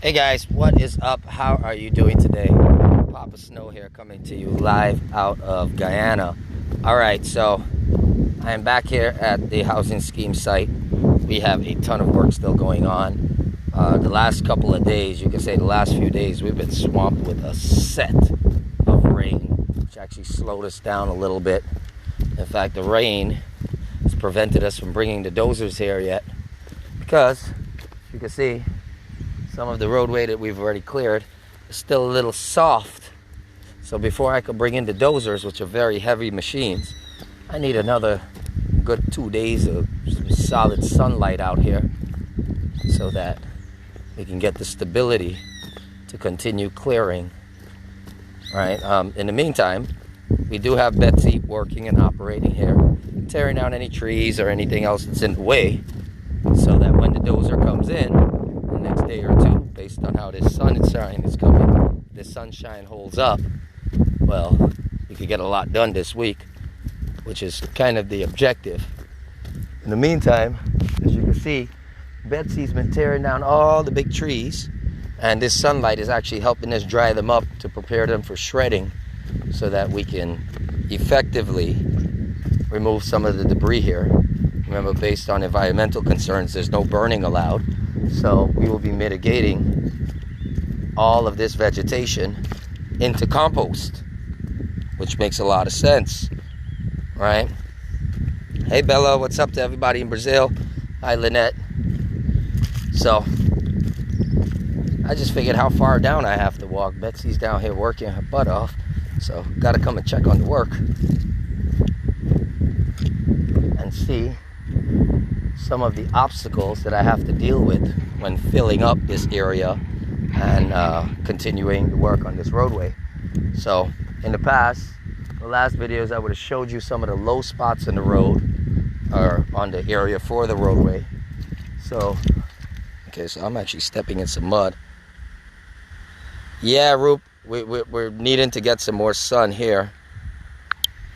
Hey guys, what is up? How are you doing today? Papa Snow here, coming to you live out of Guyana. Alright, so I am back here at the housing scheme site. We have a ton of work still going on. The last couple of days, you can say the last few days, we've been swamped with a set of rain, which actually slowed us down a little bit. In fact, the rain has prevented us from bringing the dozers here yet, because you can see some of the roadway that we've already cleared is still a little soft. So before I could bring in the dozers, which are very heavy machines, I need another good 2 days of solid sunlight out here so that we can get the stability to continue clearing. Right. In the meantime, we do have Betsy working and operating here, tearing down any trees or anything else that's in the way, so that when the dozer comes in the next day or two, based on how this sunshine is coming, this sunshine holds up, well, we could get a lot done this week, which is kind of the objective. In the meantime, as you can see, Betsy's been tearing down all the big trees, and this sunlight is actually helping us dry them up to prepare them for shredding, so that we can effectively remove some of the debris here. Remember, based on environmental concerns, there's no burning allowed, so we will be mitigating all of this vegetation into compost, which makes a lot of sense, right? Hey Bella, what's up to everybody in Brazil? Hi Lynette. So I just figured how far down I have to walk. Betsy's down here working her butt off, so gotta come and check on the work and see some of the obstacles that I have to deal with when filling up this area and continuing to work on this roadway. So in the past, the last videos, I would have showed you some of the low spots in the road or on the area for the roadway. So okay, so I'm actually stepping in some mud. Yeah, Roop, we're needing to get some more sun here.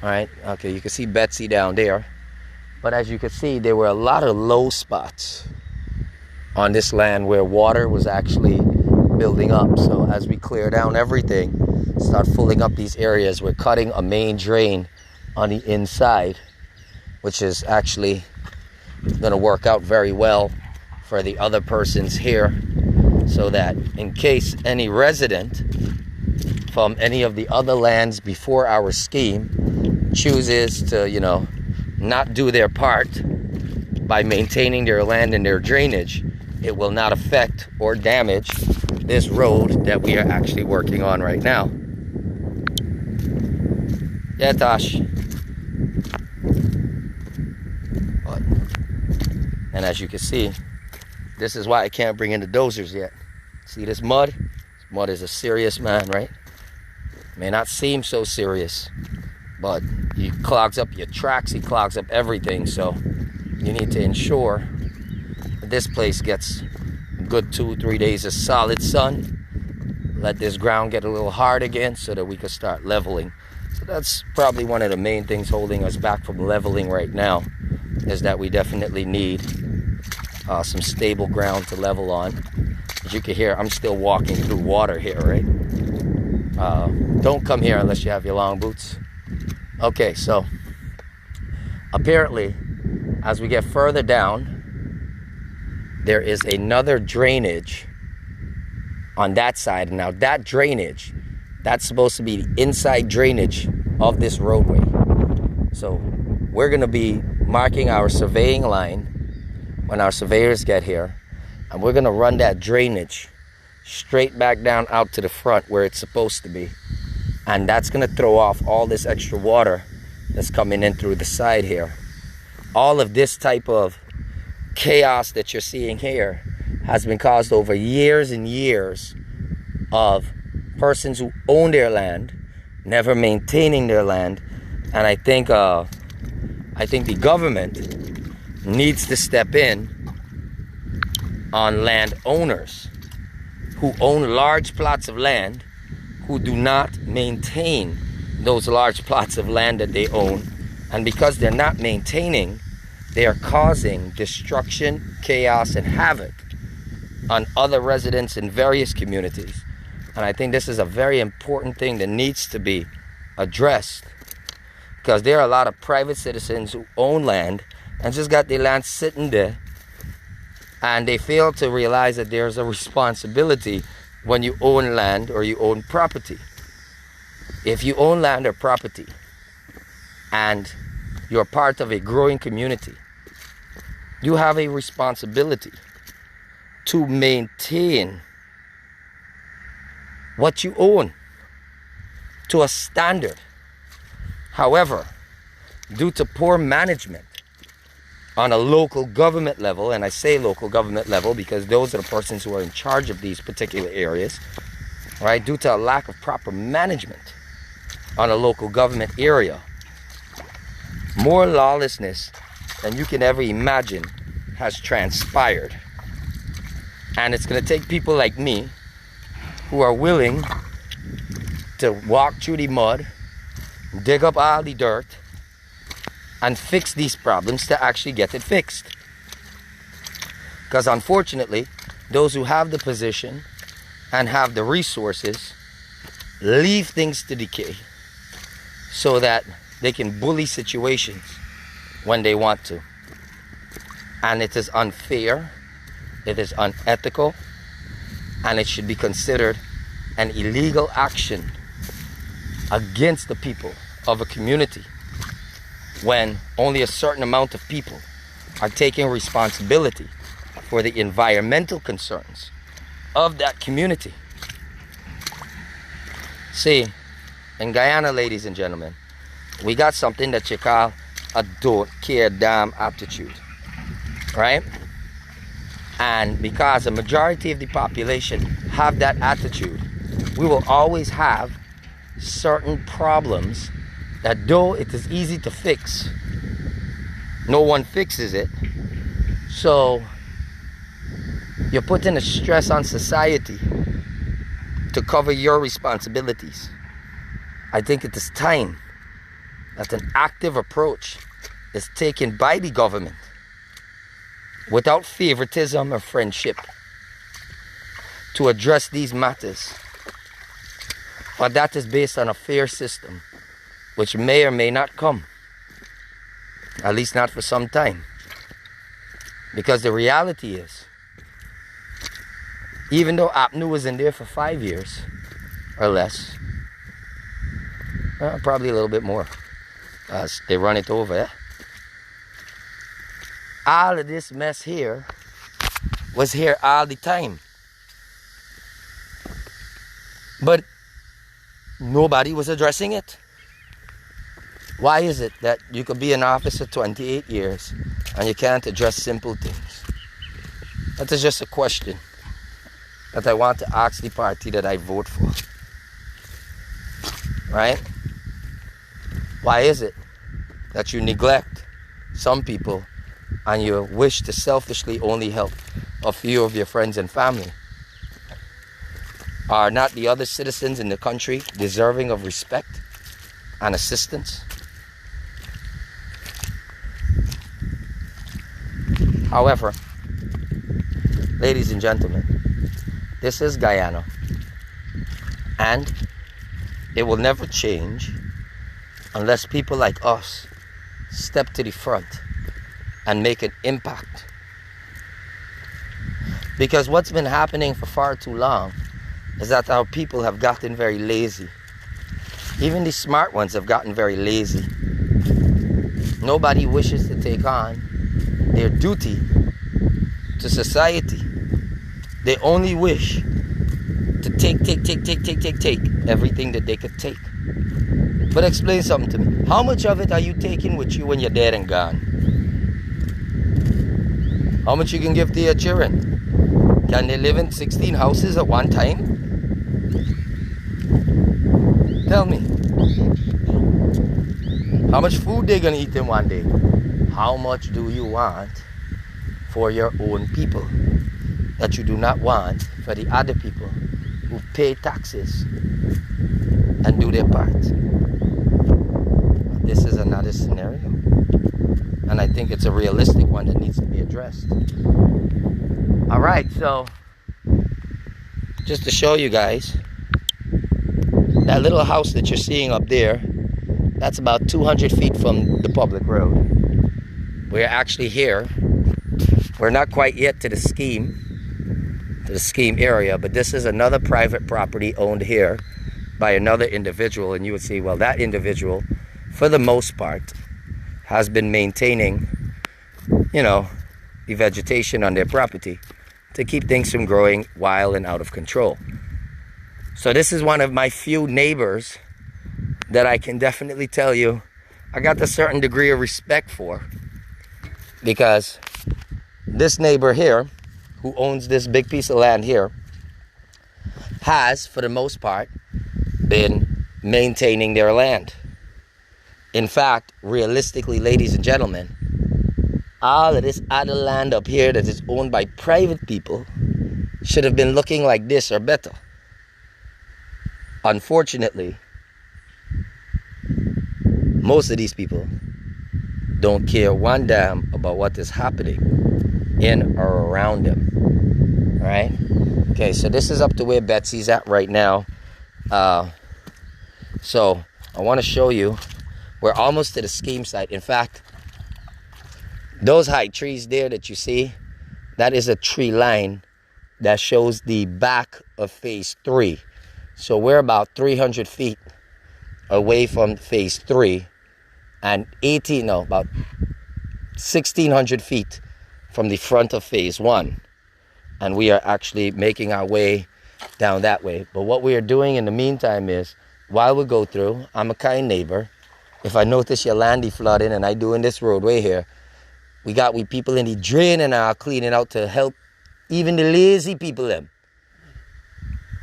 All right, okay, you can see Betsy down there. But as you can see, there were a lot of low spots on this land where water was actually building up. So as we clear down everything, start filling up these areas, we're cutting a main drain on the inside, which is actually going to work out very well for the other persons here, so that in case any resident from any of the other lands before our scheme chooses to, not do their part by maintaining their land and their drainage, it will not affect or damage this road that we are actually working on right now. Yeah, Tosh. And as you can see, this is why I can't bring in the dozers yet. See this mud? This mud is a serious man, right? May not seem so serious, but he clogs up your tracks, he clogs up everything. So you need to ensure that this place gets a good 2-3 days of solid sun. Let this ground get a little hard again so that we can start leveling. So that's probably one of the main things holding us back from leveling right now, is that we definitely need some stable ground to level on. As you can hear, I'm still walking through water here, right? Don't come here unless you have your long boots. Okay, so apparently, as we get further down, there is another drainage on that side. Now that drainage, that's supposed to be the inside drainage of this roadway. So we're going to be marking our surveying line when our surveyors get here, and we're going to run that drainage straight back down out to the front where it's supposed to be. And that's going to throw off all this extra water that's coming in through the side here. All of this type of chaos that you're seeing here has been caused over years and years of persons who own their land, never maintaining their land. And I think the government needs to step in on landowners who own large plots of land, who do not maintain those large plots of land that they own. And because they're not maintaining, they are causing destruction, chaos, and havoc on other residents in various communities. And I think this is a very important thing that needs to be addressed, because there are a lot of private citizens who own land and just got their land sitting there, and they fail to realize that there's a responsibility when you own land or you own property. If you own land or property and you're part of a growing community, you have a responsibility to maintain what you own to a standard. However, due to poor management on a local government level, and I say local government level because those are the persons who are in charge of these particular areas, right? Due to a lack of proper management on a local government area, more lawlessness than you can ever imagine has transpired. And it's going to take people like me who are willing to walk through the mud, dig up all the dirt, and fix these problems to actually get it fixed. Because unfortunately, those who have the position and have the resources leave things to decay so that they can bully situations when they want to. And it is unfair, it is unethical, and it should be considered an illegal action against the people of a community when only a certain amount of people are taking responsibility for the environmental concerns of that community. See, in Guyana, ladies and gentlemen, we got something that you call a don't care damn aptitude, right? And because a majority of the population have that attitude, we will always have certain problems that, though it is easy to fix, no one fixes it. So you're putting a stress on society to cover your responsibilities. I think it is time that an active approach is taken by the government without favoritism or friendship to address these matters. But that is based on a fair system, which may or may not come, at least not for some time. Because the reality is, even though APNU was in there for 5 years or less, probably a little bit more, they run it over, eh? All of this mess here was here all the time. But nobody was addressing it. Why is it that you could be in office for 28 years and you can't address simple things? That is just a question that I want to ask the party that I vote for. Right? Why is it that you neglect some people and you wish to selfishly only help a few of your friends and family? Are not the other citizens in the country deserving of respect and assistance? However, ladies and gentlemen, this is Guyana, and it will never change unless people like us step to the front and make an impact. Because what's been happening for far too long is that our people have gotten very lazy. Even the smart ones have gotten very lazy. Nobody wishes to take on their duty to society. They only wish to take everything that they could take. But explain something to me. How much of it are you taking with you when you're dead and gone? How much you can give to your children? Can they live in 16 houses at one time? Tell me. How much food they gonna eat in one day? How much do you want for your own people that you do not want for the other people who pay taxes and do their part? This is another scenario, and I think it's a realistic one that needs to be addressed. All right, so just to show you guys, that little house that you're seeing up there, that's about 200 feet from the public road. We're actually here. We're not quite yet to the scheme area, but this is another private property owned here by another individual, and you would see, well, that individual, for the most part, has been maintaining, you know, the vegetation on their property to keep things from growing wild and out of control. So this is one of my few neighbors that I can definitely tell you I got a certain degree of respect for, because this neighbor here, who owns this big piece of land here, has, for the most part, been maintaining their land. In fact, realistically, ladies and gentlemen, all of this other land up here that is owned by private people should have been looking like this or better. Unfortunately, most of these people don't care one damn about what is happening in or around them. All right? Okay, so this is up to where Betsy's at right now. So I want to show you, we're almost to the scheme site. In fact, those high trees there that you see, that is a tree line that shows the back of phase 3. So we're about 300 feet away from phase 3 and about 1,600 feet from the front of phase 1. And we are actually making our way down that way. But what we are doing in the meantime is, while we go through, I'm a kind neighbor. If I notice your landy flooding, and I do in this roadway here, we people in the drain and are cleaning out to help even the lazy people them,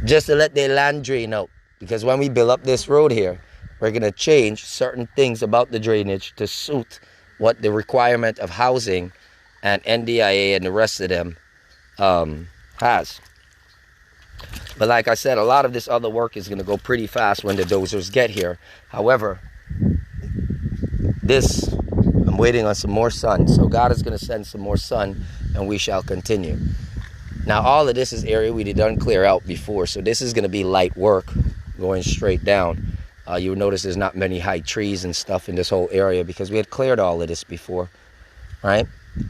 just to let their land drain out. Because when we build up this road here, we're going to change certain things about the drainage to suit what the requirement of housing and NDIA and the rest of them has. But like I said, a lot of this other work is going to go pretty fast when the dozers get here. However, I'm waiting on some more sun. So God is going to send some more sun, and we shall continue. Now, all of this is area we done clear out before. So this is going to be light work going straight down. You'll notice there's not many high trees and stuff in this whole area because we had cleared all of this before, right?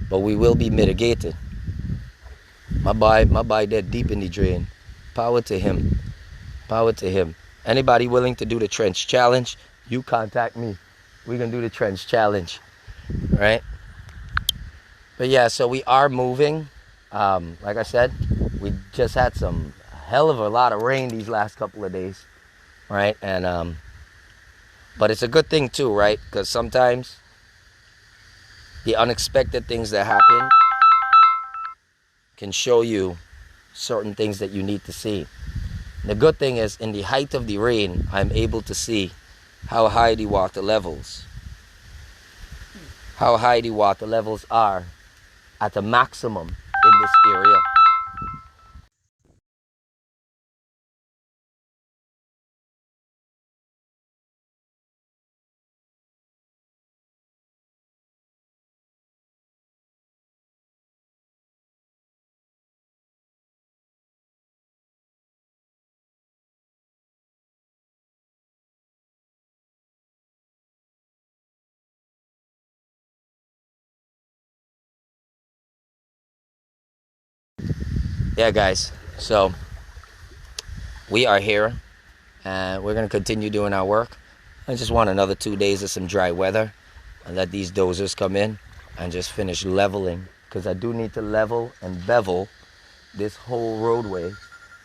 But we will be mitigated. My boy dead deep in the drain. Power to him. Power to him. Anybody willing to do the trench challenge, you contact me. We're going to do the trench challenge, right? But yeah, so we are moving. Like I said, we just had some hell of a lot of rain these last couple of days, right? And but it's a good thing too, right? Because sometimes the unexpected things that happen can show you certain things that you need to see. The good thing is, in the height of the rain, I'm able to see how high the water levels are at a maximum in this area. Yeah, guys, so we are here and we're going to continue doing our work. I just want another 2 days of some dry weather and let these dozers come in and just finish leveling, because I do need to level and bevel this whole roadway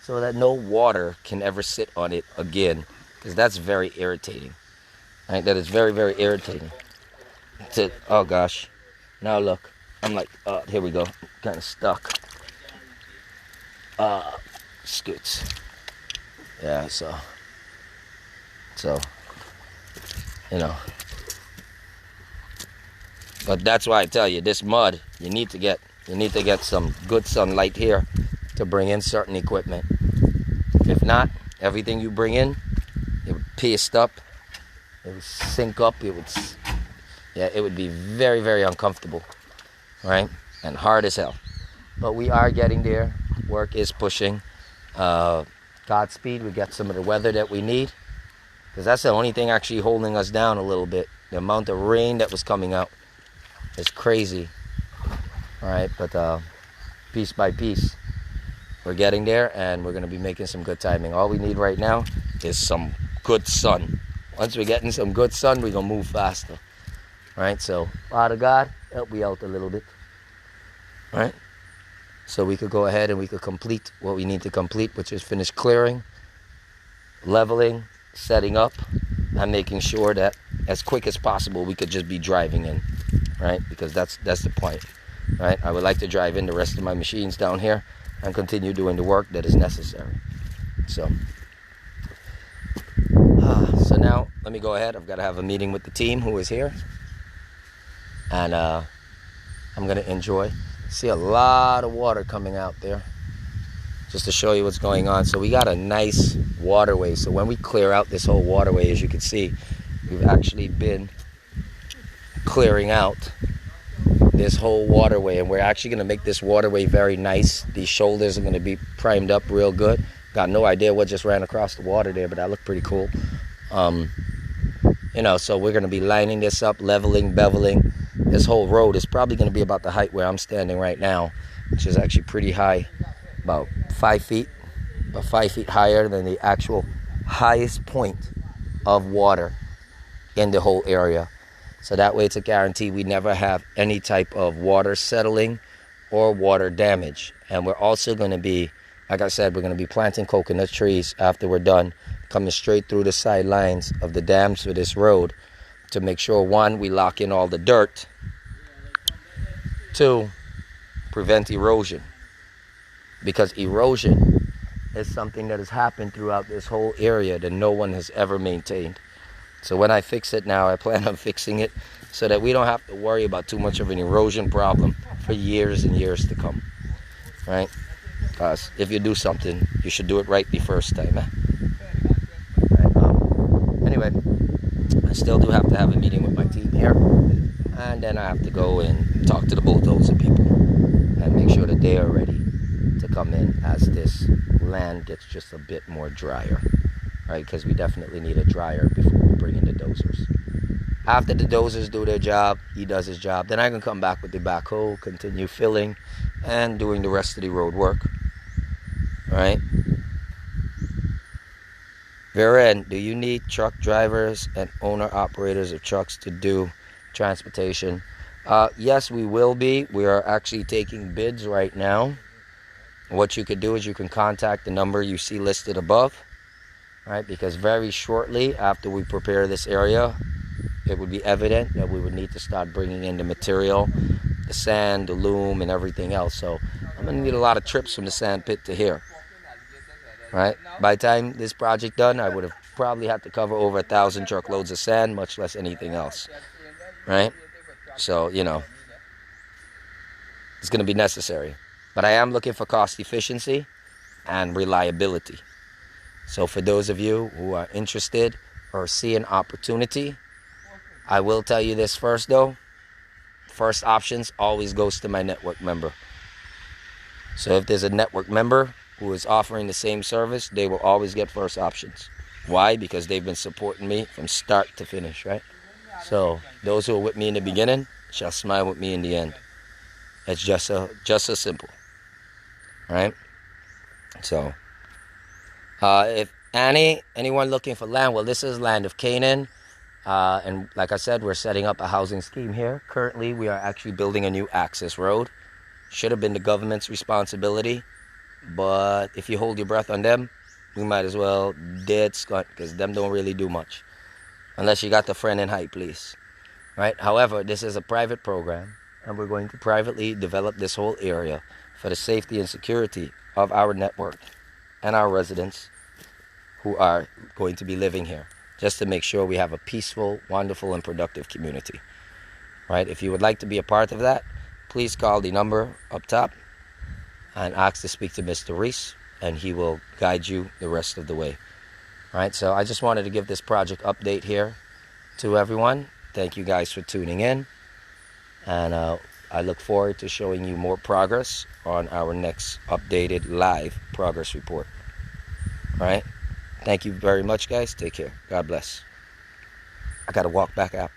so that no water can ever sit on it again, because that's very irritating. Right? That is very, very irritating. Oh gosh, now look, I'm like, here we go, kind of stuck. Scoots. Yeah, so you know, but that's why I tell you, this mud, you need to get some good sunlight here to bring in certain equipment. If not, everything you bring in, it would paste up, it would sink up, it would be very, very uncomfortable, right? And hard as hell. But we are getting there. Work is pushing, Godspeed, we get some of the weather that we need, because that's the only thing actually holding us down a little bit. The amount of rain that was coming out is crazy. All right, but piece by piece, we're getting there, and we're going to be making some good timing. All we need right now is some good sun. Once we're getting some good sun, we're going to move faster. All right, so Father God, help me out a little bit. All right, so we could go ahead and we could complete what we need to complete, which is finish clearing, leveling, setting up, and making sure that as quick as possible we could just be driving in, right? Because that's the point, right? I would like to drive in the rest of my machines down here and continue doing the work that is necessary. So now let me go ahead. I've got to have a meeting with the team who is here, and I'm going to enjoy. See a lot of water coming out there, just to show you what's going on. So we got a nice waterway. So when we clear out this whole waterway, as you can see, we've actually been clearing out this whole waterway, and we're actually going to make this waterway very nice. These shoulders are going to be primed up real good. Got no idea what just ran across the water there, but that looked pretty cool. So we're going to be lining this up, leveling, beveling. This whole road is probably going to be about the height where I'm standing right now, which is actually pretty high, about 5 feet higher than the actual highest point of water in the whole area. So that way it's a guarantee we never have any type of water settling or water damage. And we're also going to be, like I said, we're going to be planting coconut trees after we're done, coming straight through the sidelines of the dams for this road to make sure, one, we lock in all the dirt, two, prevent erosion. Because erosion is something that has happened throughout this whole area that no one has ever maintained. So when I fix it now, I plan on fixing it so that we don't have to worry about too much of an erosion problem for years and years to come, right? Because if you do something, you should do it right the first time. Right, anyway, I still do have to have a meeting with my team here, and then I have to go and talk to the bulldozer people and make sure that they are ready to come in as this land gets just a bit more drier, right? Because we definitely need a dryer before we bring in the dozers. After the dozers do their job, he does his job, then I can come back with the backhoe, continue filling and doing the rest of the road work. All right. Viren, do you need truck drivers and owner operators of trucks to do transportation? Yes, we will be. We are actually taking bids right now. What you could do is you can contact the number you see listed above, right? Because very shortly after we prepare this area, it would be evident that we would need to start bringing in the material, the sand, the loom, and everything else. So I'm going to need a lot of trips from the sand pit to here, right? By the time this project done, I would have probably had to cover over 1,000 truckloads of sand, much less anything else, right? So, it's going to be necessary. But I am looking for cost efficiency and reliability. So for those of you who are interested or see an opportunity, I will tell you this first though. First options always goes to my network member. So if there's a network member who is offering the same service, they will always get first options. Why? Because they've been supporting me from start to finish, right? So those who are with me in the beginning shall smile with me in the end. It's just so simple. Right? So, if anyone looking for land, well, this is land of Canaan. And like I said, we're setting up a housing scheme here. Currently, we are actually building a new access road. Should have been the government's responsibility. But if you hold your breath on them, we might as well dead scunt, because them don't really do much. Unless you got the friend in high police. Right? However, this is a private program, and we're going to privately develop this whole area for the safety and security of our network and our residents who are going to be living here, just to make sure we have a peaceful, wonderful, and productive community. Right? If you would like to be a part of that, please call the number up top and ask to speak to Mr. Reese, and he will guide you the rest of the way. Right? So I just wanted to give this project update here to everyone. Thank you guys for tuning in, and I look forward to showing you more progress on our next updated live progress report. All right. Thank you very much, guys. Take care. God bless. I got to walk back out.